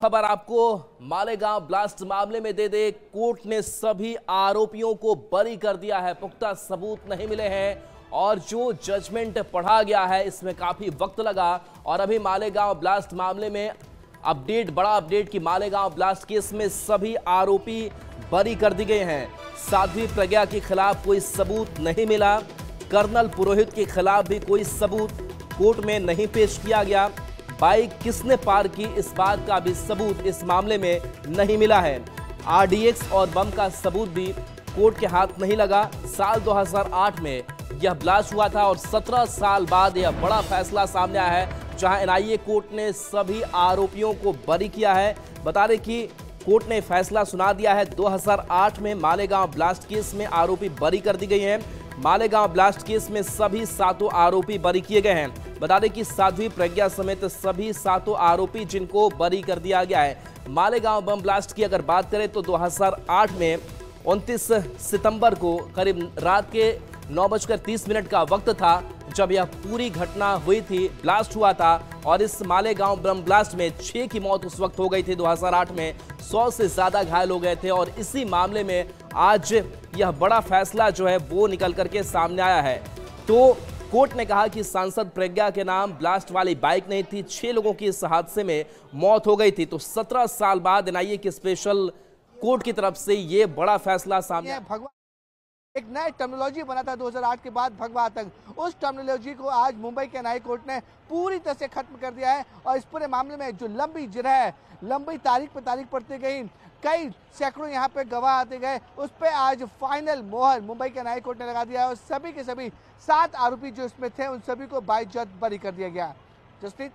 खबर आपको मालेगांव ब्लास्ट मामले में दे कोर्ट ने सभी आरोपियों को बरी कर दिया है। पुख्ता सबूत नहीं मिले हैं और जो जजमेंट पढ़ा गया है इसमें काफी वक्त लगा और अभी मालेगांव ब्लास्ट मामले में बड़ा अपडेट कि मालेगांव ब्लास्ट केस में सभी आरोपी बरी कर दिए गए हैं। साध्वी प्रज्ञा के खिलाफ कोई सबूत नहीं मिला। कर्नल पुरोहित के खिलाफ भी कोई सबूत कोर्ट में नहीं पेश किया गया। बाइक किसने पार की इस बात का भी सबूत इस मामले में नहीं मिला है। आरडीएक्स और बम का सबूत भी कोर्ट के हाथ नहीं लगा। साल 2008 में यह ब्लास्ट हुआ था और 17 साल बाद यह बड़ा फैसला सामने आया है जहां एनआईए कोर्ट ने सभी आरोपियों को बरी किया है। बता दें कि कोर्ट ने फैसला सुना दिया है 2008 में मालेगांव ब्लास्ट केस में आरोपी बरी कर दी गई हैं। मालेगांव ब्लास्ट केस में सभी 7 आरोपी बरी किए गए हैं। बता दें कि साध्वी प्रज्ञा समेत सभी 7 आरोपी जिनको बरी कर दिया गया है। मालेगांव बम ब्लास्ट की अगर बात करें तो 2008 में 29 सितंबर को करीब रात के 9:30 का वक्त था जब यह पूरी घटना हुई थी, ब्लास्ट हुआ था और इस मालेगांव बम ब्लास्ट में 6 की मौत उस वक्त हो गई थी। 2008 में 100 से ज्यादा घायल हो गए थे और इसी मामले में आज यह बड़ा फैसला जो है वो निकल करके सामने आया है। तो कोर्ट ने कहा कि सांसद प्रज्ञा के नाम ब्लास्ट वाली बाइक नहीं थी। 6 लोगों की इस हादसे में मौत हो गई थी। तो 17 साल बाद एनआईए की स्पेशल कोर्ट की तरफ से ये बड़ा फैसला सामने आया। एक नया टर्मिनोलॉजी बना था 2008 के बाद भगवा आतंक, उस टर्मिनोलॉजी को आज मुंबई के एनआईए कोर्ट ने पूरी तरह से खत्म कर दिया है और इस पूरे मामले में जो लंबी जिरह है, लंबी तारीख पर तारीख पड़ती गई, कई सैकड़ों यहाँ पे गवाह आते गए, उस पर आज फाइनल मोहर मुंबई के एनआईए कोर्ट ने लगा दिया है और सभी के सभी 7 आरोपी जो इसमें थे उन सभी को बाइज्जत बरी कर दिया गया। जसप्रीत।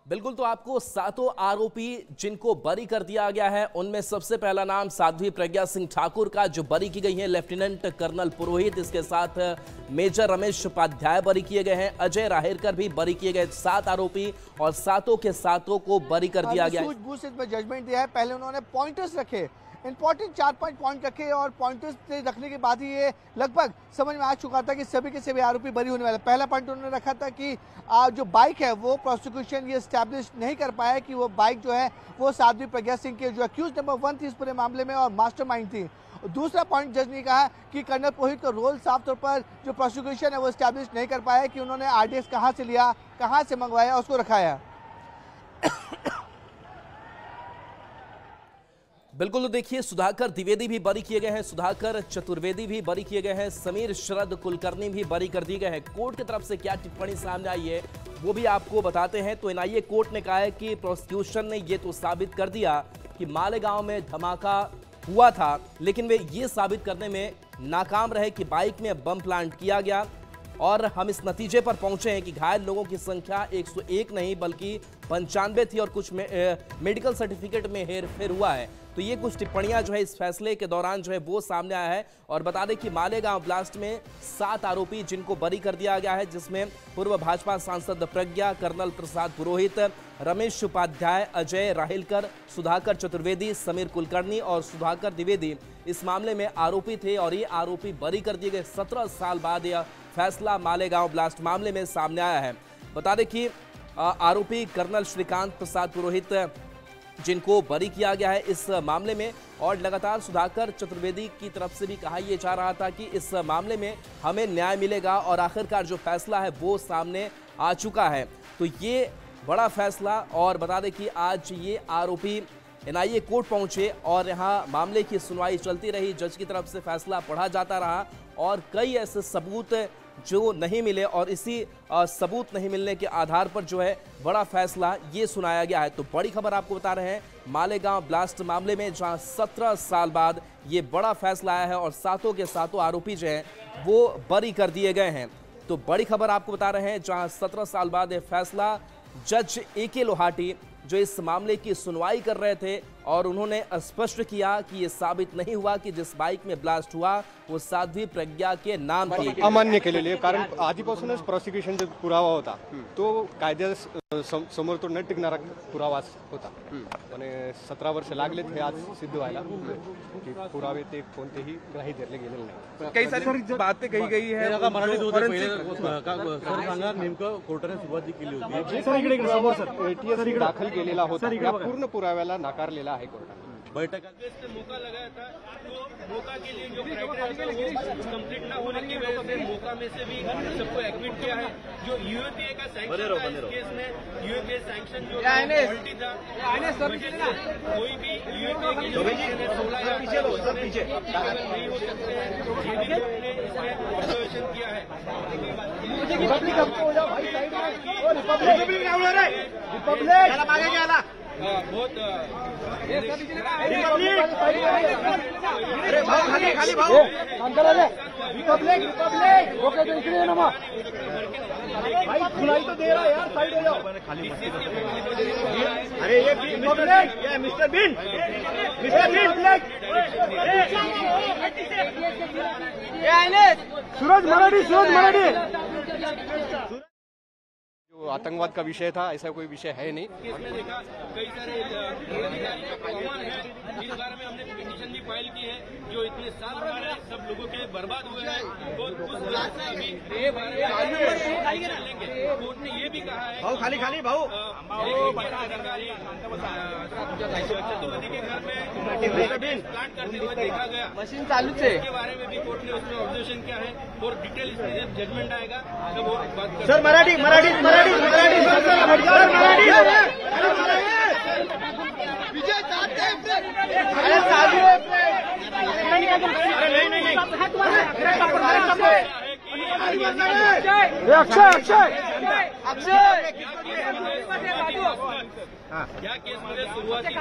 बिल्कुल, तो आपको 7 आरोपी जिनको बरी कर दिया गया है उनमें सबसे पहला नाम साध्वी प्रज्ञा सिंह ठाकुर का जो बरी की गई है। लेफ्टिनेंट कर्नल पुरोहित, इसके साथ मेजर रमेश उपाध्याय बरी किए गए हैं। अजय राहेरकर भी बरी किए गए। 7 आरोपी और 7 के 7 को बरी कर दिया गया। सूझबूझ से इसमें जजमेंट दिया है। पहले उन्होंने पॉइंटर्स रखे, इंपॉर्टेंट 4-5 पॉइंट रखे और पॉइंटर्स रखने के बाद ही ये लगभग समझ में आ चुका था कि सभी के सभी आरोपी बरी होने वाले। पहला पॉइंट उन्होंने रखा था कि जो बाइक है वो प्रोसिक्यूशन ये स्टैब्लिश नहीं कर पाया कि वो बाइक जो है वो साध्वी प्रज्ञा सिंह के जो अक्यूज नंबर 1 थी इस पूरे मामले में और मास्टरमाइंड थी। दूसरा पॉइंट जज ने कहा कि कर्नल पुरोहित का रोल साफ तौर पर जो प्रोसिक्यूशन है वो स्टैब्लिश नहीं कर पाया कि उन्होंने आरडीएक्स कहाँ से लिया, कहाँ से मंगवाया, उसको रखाया। बिल्कुल, तो देखिए सुधाकर द्विवेदी भी बरी किए गए हैं, सुधाकर चतुर्वेदी भी बरी किए गए हैं, समीर शरद कुलकर्णी भी बरी कर दिए गए हैं। कोर्ट की तरफ से क्या टिप्पणी सामने आई है वो भी आपको बताते हैं। तो एनआईए कोर्ट ने कहा है कि प्रोसिक्यूशन ने ये तो साबित कर दिया कि मालेगांव में धमाका हुआ था, लेकिन वे ये साबित करने में नाकाम रहे कि बाइक में बम प्लांट किया गया और हम इस नतीजे पर पहुंचे हैं कि घायल लोगों की संख्या 101 नहीं बल्कि 95 थी और कुछ मेडिकल सर्टिफिकेट में हेरफेर हुआ है। तो ये कुछ टिप्पणियां जो है इस फैसले के दौरान जो है वो सामने आया है। और बता दें कि मालेगांव ब्लास्ट में 7 आरोपी जिनको बरी कर दिया गया है, जिसमें पूर्व भाजपा सांसद प्रज्ञा, कर्नल प्रसाद पुरोहित, रमेश उपाध्याय, अजय राहेलकर, सुधाकर चतुर्वेदी, समीर कुलकर्णी और सुधाकर द्विवेदी इस मामले में आरोपी थे और ये आरोपी बरी कर दिए गए। 17 साल बाद यह फैसला मालेगांव ब्लास्ट मामले में सामने आया है। बता दें कि आरोपी कर्नल श्रीकांत प्रसाद पुरोहित जिनको बरी किया गया है इस मामले में, और लगातार सुधाकर चतुर्वेदी की तरफ से भी कहा यह जा रहा था कि इस मामले में हमें न्याय मिलेगा और आखिरकार जो फैसला है वो सामने आ चुका है। तो ये बड़ा फैसला, और बता दें कि आज ये आरोपी एनआईए कोर्ट पहुंचे और यहाँ मामले की सुनवाई चलती रही। जज की तरफ से फैसला पढ़ा जाता रहा और कई ऐसे सबूत जो नहीं मिले और इसी सबूत नहीं मिलने के आधार पर जो है बड़ा फैसला ये सुनाया गया है। तो बड़ी खबर आपको बता रहे हैं मालेगांव ब्लास्ट मामले में, जहां 17 साल बाद ये बड़ा फैसला आया है और 7 के 7 आरोपी जो हैं वो बरी कर दिए गए हैं। तो बड़ी खबर आपको बता रहे हैं जहां 17 साल बाद ये फैसला जज एके लोहाटी जो इस मामले की सुनवाई कर रहे थे और उन्होंने स्पष्ट किया कि ये साबित नहीं हुआ कि जिस बाइक में ब्लास्ट हुआ वो साध्वी प्रज्ञा के नाम थी। अमान्य केलेली आहे, कारण आधीपासूनच प्रॉसिक्युशनचा पुरावा होता तो कायद्या समोर तो न टिकणारा पुरावा होता आणि 17 वर्ष लागलेत हे आज सिद्ध व्हायला की पुरावे ते कोणतेही ग्राही धरले गेलेले नाही। कई सारी बातें कही गई है। सर सांगा नेमकं कोर्टाने सुरुवात जी केली होती एटीएस दाखल केलेला होता या पूर्ण पुराव्याला नाकारलेला आहे कोर्टाने। बैठक मौका लगाया था तो मौका के लिए जो क्राइटेरिया था वो कंप्लीट ना होने की वजह से मौका में से भी सबको एडमिट किया है। जो यूएपीए का सैंक्शन था इस केस में, यूएपीए सैंक्शन जो क्वालिटी था कोई भी यूएपीए की जो सैंक्शन है 16 या नहीं हो सकते हैं, ये भी हमने इसमें ऑब्जर्वेशन किया है। बहुत अरे भाऊ खाली खाली भाऊ रिपब्लिक रिपब्लिक ओके तो इकडे ना मग भाई खुलाई तो दे रहा है यार, साइड हो जाओ। अरे ये रिपब्लिक, ये मिस्टर बीन सूरज मराठी जो आतंकवाद का विषय था ऐसा कोई विषय है नहीं। इसमें देखा कई सारे कौन है, इस बारे में हमने पिटीशन भी फाइल की है। जो इतने साल हमारे सब लोगों के बर्बाद हुए हैं वो उस बात से अभी ये बारे में लेंगे। कोर्ट ने ये भी कहा है भाऊ खाली खाली भाऊ चतुर्वेदी के घर में प्लांट करते हुए देखा गया, मशीन चालू है। इसके बारे में भी कोर्ट ने उसमें ऑब्जर्वेशन किया है और डिटेल इसमें जब जजमेंट आएगा तब वो बात कर। सर मराठी मराठी मराठी मराठी विजय या केसमध्ये सुरुवाती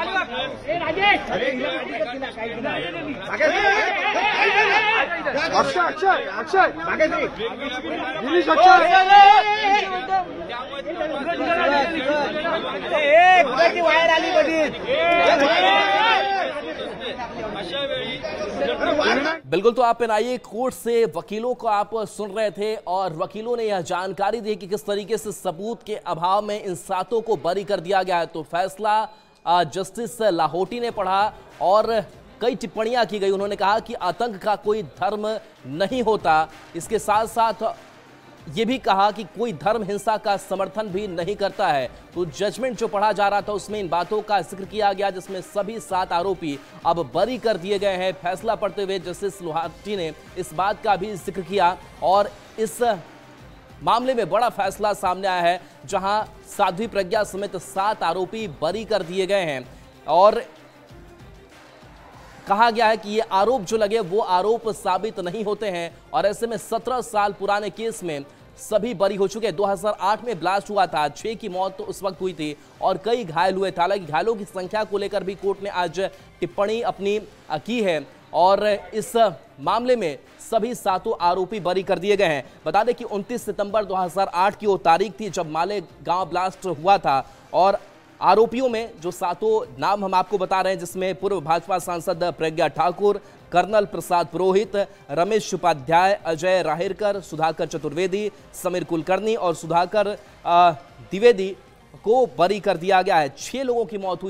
वायर आली बिल्कुल, तो आप एनआईए कोर्ट से वकीलों को आप सुन रहे थे और वकीलों ने यह जानकारी दी कि किस तरीके से सबूत के अभाव में इन 7 को बरी कर दिया गया है। तो फैसला जस्टिस लाहोटी ने पढ़ा और कई टिप्पणियां की गई। उन्होंने कहा कि आतंक का कोई धर्म नहीं होता। इसके साथ साथ ये भी कहा कि कोई धर्म हिंसा का समर्थन भी नहीं करता है। तो जजमेंट जो पढ़ा जा रहा था उसमें इन बातों का जिक्र किया गया, जिसमें सभी 7 आरोपी अब बरी कर दिए गए हैं। फैसला पढ़ते हुए जस्टिस लाहोटी ने इस बात का भी जिक्र किया और इस मामले में बड़ा फैसला सामने आया है, जहां साध्वी प्रज्ञा समेत 7 आरोपी बरी कर दिए गए हैं और कहा गया है कि ये आरोप जो लगे वो आरोप साबित नहीं होते हैं और ऐसे में 17 साल पुराने केस में सभी बरी हो चुके हैं। 2008 में ब्लास्ट हुआ था, 6 की मौत तो उस वक्त हुई थी और कई घायल हुए थे। हालांकि घायलों की संख्या को लेकर भी कोर्ट ने आज टिप्पणी अपनी की है और इस मामले में सभी 7 आरोपी बरी कर दिए गए हैं। बता दें कि 29 सितंबर 2008 की वो तारीख थी जब मालेगांव ब्लास्ट हुआ था और आरोपियों में जो 7 नाम हम आपको बता रहे हैं, जिसमें पूर्व भाजपा सांसद प्रज्ञा ठाकुर, कर्नल प्रसाद पुरोहित, रमेश उपाध्याय, अजय राहिरकर, सुधाकर चतुर्वेदी, समीर कुलकर्णी और सुधाकर द्विवेदी को बरी कर दिया गया है। 6 लोगों की मौत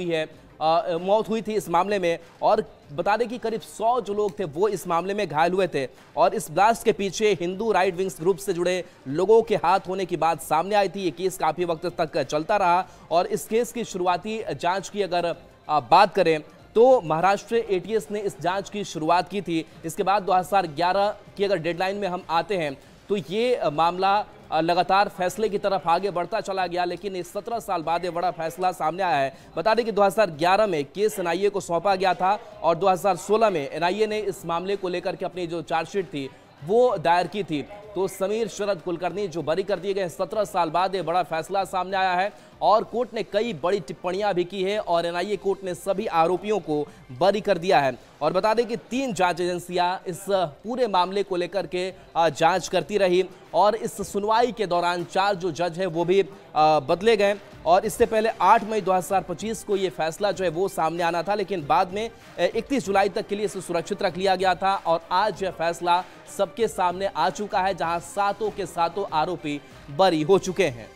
हुई थी इस मामले में और बता दें कि करीब 100 जो लोग थे वो इस मामले में घायल हुए थे और इस ब्लास्ट के पीछे हिंदू राइट विंग्स ग्रुप से जुड़े लोगों के हाथ होने की बात सामने आई थी। ये केस काफी वक्त तक चलता रहा और इस केस की शुरुआती जांच की अगर बात करें तो महाराष्ट्र एटीएस ने इस जांच की शुरुआत की थी। इसके बाद 2011 की अगर डेडलाइन में हम आते हैं तो ये मामला लगातार फैसले की तरफ आगे बढ़ता चला गया, लेकिन इस 17 साल बाद ये बड़ा फैसला सामने आया है। बता दें कि 2011 में केस एनआईए को सौंपा गया था और 2016 में एनआईए ने इस मामले को लेकर के अपनी जो चार्जशीट थी वो दायर की थी तो समीर शरद कुलकर्णी जो बरी कर दिए गए 17 साल बाद ये बड़ा फैसला सामने आया है और कोर्ट ने कई बड़ी टिप्पणियां भी की है और एनआईए कोर्ट ने सभी आरोपियों को बरी कर दिया है। और बता दें कि 3 जांच एजेंसियां इस पूरे मामले को लेकर के जांच करती रही और इस सुनवाई के दौरान 4 जो जज है वो भी बदले गए और इससे पहले 8 मई 2025 को ये फैसला जो है वो सामने आना था, लेकिन बाद में 31 जुलाई तक के लिए इसे सुरक्षित रख लिया गया था और आज यह फैसला सबके सामने आ चुका है, जहां सातों के सातों आरोपी बरी हो चुके हैं।